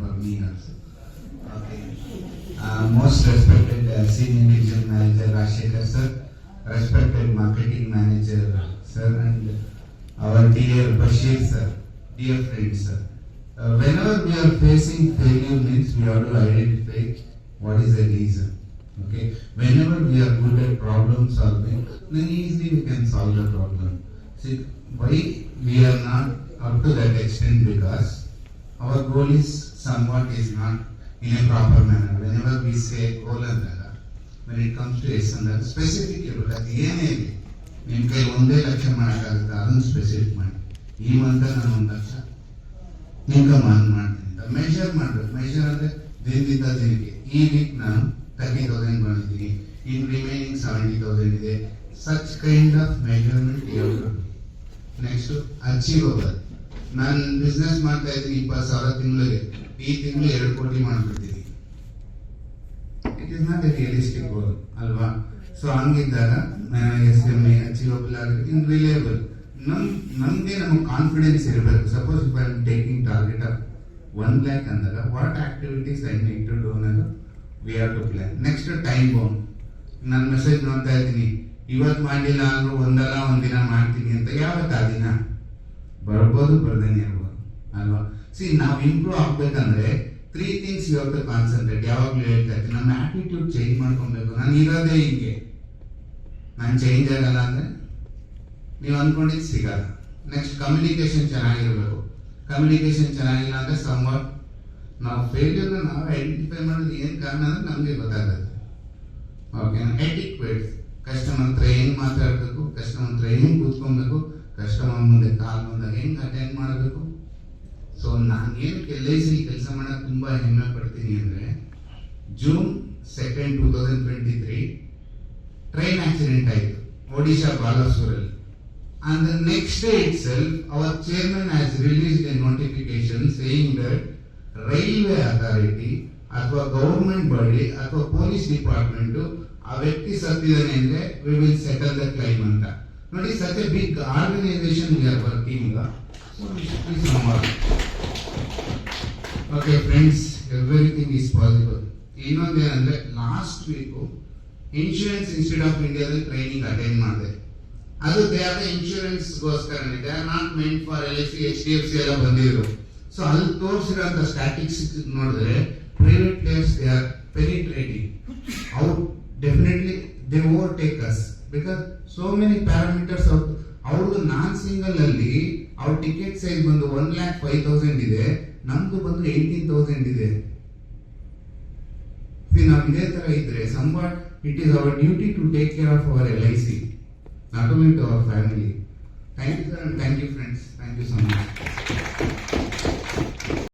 for me also. Okay. Most respected Senior Division Manager Rashekar sir, respected Marketing Manager sir, and our dear Bashir sir, dear friends sir. Whenever we are facing failure means we have to identify what is the reason. Okay. Whenever we are good at problem solving, then easily we can solve the problem. See, why we are not up to that extent? Because our goal is somewhat is not in a proper manner. Whenever we say goal and when it comes to SNL, specific because ಏನೇನು ನಿಮ್ಮ ಕೈ ಒಂದೇ ಲಕ್ಷ ಮಾಡೋಕ್ಕಾಗುತ್ತೆ ಅದನ್ನು specific ಮಾಡಿ ಈ month ನಾನು 1 lakh income ಮಾಡ್ತೀನಿ ಅಂತ ಮೆಷರ್ ಮಾಡಬೇಕು. ಮೆಷರ್ ಅಂದರೆ ದಿನದಿಂದ ದಿನಕ್ಕೆ ಈ ವೀಕ್ ನಾನು 30,000 ಮಾಡಿದ್ದೀನಿ, ಇನ್ ರಿಮೈನಿಂಗ್ 70,000 ಇದೆ. ಸಚ್ ಕೈಂಡ್ ಆಫ್ ಮೆಷರ್ಮೆಂಟ್ ಯಾವುದು. Next achievable. ನಾನು ಬಿಸ್ನೆಸ್ ಮಾಡ್ತಾ ಇದ್ದೀನಿ 20,000 ತಿಂಗಳಿಗೆ, ಈ ತಿಂಗಳು 2 ಕೋಟಿ ಮಾಡ್ಬಿಡ್ತೀನಿ. It is not a realistic goal ಅಲ್ವಾ? ಸೊ ಹಂಗಿದ್ದಾಗ SME ಅಚೀವಬಲ್ ಆಗುತ್ತೆ, ಇನ್ ರಿಲೇಬಲ್. ನಮಗೆ ಕಾನ್ಫಿಡೆನ್ಸ್ ಇರಬೇಕು. Suppose if I am taking target of 1 lakh ಅಂದಾಗ what activities I need to do ಅನ್ನೋದು we have to plan. Next time bound. ನಾನು message ನೋಡ್ತಾ ಇದ್ದೀನಿ, ಇವತ್ತು ಮಾಡಲಿಲ್ಲ ಅಂದ್ರೂ ಒಂದಲ್ಲ ಒಂದಿನ ಮಾಡ್ತೀನಿ ಅಂತ. ಯಾವತ್ತು ಆ ದಿನ ಬರ್ಬೋದು, ಬರ್ದೇನೆ ಇರ್ಬೋದು ಅಲ್ವಾ? ಸಿ ನಾವು ಇಂಪ್ರೂವ್ ಆಗ್ಬೇಕಂದ್ರೆ 3 things you have to concentrate. ಯಾವಾಗಲೂ ಹೇಳ್ತಾ ಇರ್ತೀನಿ, ನಮ್ಮ ಆಟಿಟ್ಯೂಡ್ ಚೇಂಜ್ ಮಾಡ್ಕೊಬೇಕು. ನಾನು ಇರೋದೇ ಹಿಂಗೆ, ನಾನು ಚೇಂಜ್ ಆಗಲ್ಲ ಅಂದ್ರೆ ನೀವು ಅನ್ಕೊಂಡಿದ್ದು ಸಿಗಲ್ಲ. ನೆಕ್ಸ್ಟ್ ಕಮ್ಯುನಿಕೇಶನ್ ಚೆನ್ನಾಗಿರ್ಬೇಕು. ಕಮ್ಯುನಿಕೇಶನ್ ಚೆನ್ನಾಗಿಲ್ಲ ಅಂದ್ರೆ ಸಂವಾಟ್ ನಾವು ಫೇಲ್ಯೂರ್ನ ನಾವು ಐಡೆಂಟಿಫೈ ಮಾಡೋದು ಏನು ಕಾರಣ ಅಂದ್ರೆ ನಮಗೆ ಗೊತ್ತಾಗುತ್ತೆ. ಓಕೆ. ಎಟಿಕ್ವೇಟ್ಸ್, ಕಸ್ಟಮರ್ ಹತ್ರ ಹೆಂಗ್ ಮಾತಾಡಬೇಕು, ಕಸ್ಟಮರ್ ಹತ್ರ ಹೆಂಗ್ ಕೂತ್ಕೊಬೇಕು, ಕಸ್ಟಮರ್ ಮುಂದೆ ಕಾಲ್ ಬಂದಾಗ ಹೆಂಗ್ ಅಟೆಂಡ್ ಮಾಡಬೇಕು. ಸೊ ನಾನು ಏನಕ್ಕೆ LIC ಕೆಲಸ ಮಾಡೋಕೆ ತುಂಬಾ ಹೆಮ್ಮೆ ಪಡ್ತೀನಿ ಅಂದ್ರೆ June 2nd, 2023 ಟ್ರೈನ್ ಆಕ್ಸಿಡೆಂಟ್ ಆಯಿತು Odisha ಬಾಲಾಸೂರಲ್ಲಿ. And the next day itself, our chairman has released a notification saying that railway authority ಅಥವಾ ಗವರ್ಮೆಂಟ್ ಬಾಡಿ ಅಥವಾ ಪೊಲೀಸ್ ಡಿಪಾರ್ಟ್ಮೆಂಟ್ ಆ ವ್ಯಕ್ತಿ ಸತ್ತಿದ್ದಾನೆ ಅಂದ್ರೆ we will settle the claim ಅಂತ. ನೋಡಿ, such a big organisation we are working. Okay friends, everything is possible. ಇನ್ನೊಂದೇನಂದ್ರೆ last week insurance institute of ಇಂಡಿಯಾದಲ್ಲಿ ಟ್ರೈನಿಂಗ್ ಅಟೆಂಡ್ ಮಾಡಿದೆ. ಅದು ದೇ ಆರ್ ದ ಇನ್ಶೂರೆನ್ಸ್ಗೋಸ್ಕರನೇ, they are not meant for LIC, HDFC ಎಲ್ಲ ಬಂದಿದ್ರು. So ಅಲ್ಲಿ ತೋರಿಸಿರೋಂಥ ಸ್ಟ್ಯಾಟಿಸ್ಟಿಕ್ಸ್ ನೋಡಿದ್ರೆ private players they are penetrating. ಅವ್ರು definitely they overtake us because so many parameters. ಅವ್ರದ್ದು ನಾನ್ ಸಿಂಗಲ್ ಅಲ್ಲಿ ಅವ್ರ ಟಿಕೆಟ್ ಸೈಜ್ ಬಂದು 1,05,000 ಇದೆ, ನಮ್ದು ಬಂದು 18,000 ಇದೆ. ನಾವು ಇದೇ ತರ ಇದ್ರೆ ಸಂಬಟ್ it is our duty to take care of our LIC, not only to our family. Thank you sir, and thank you friends. Thank you so much.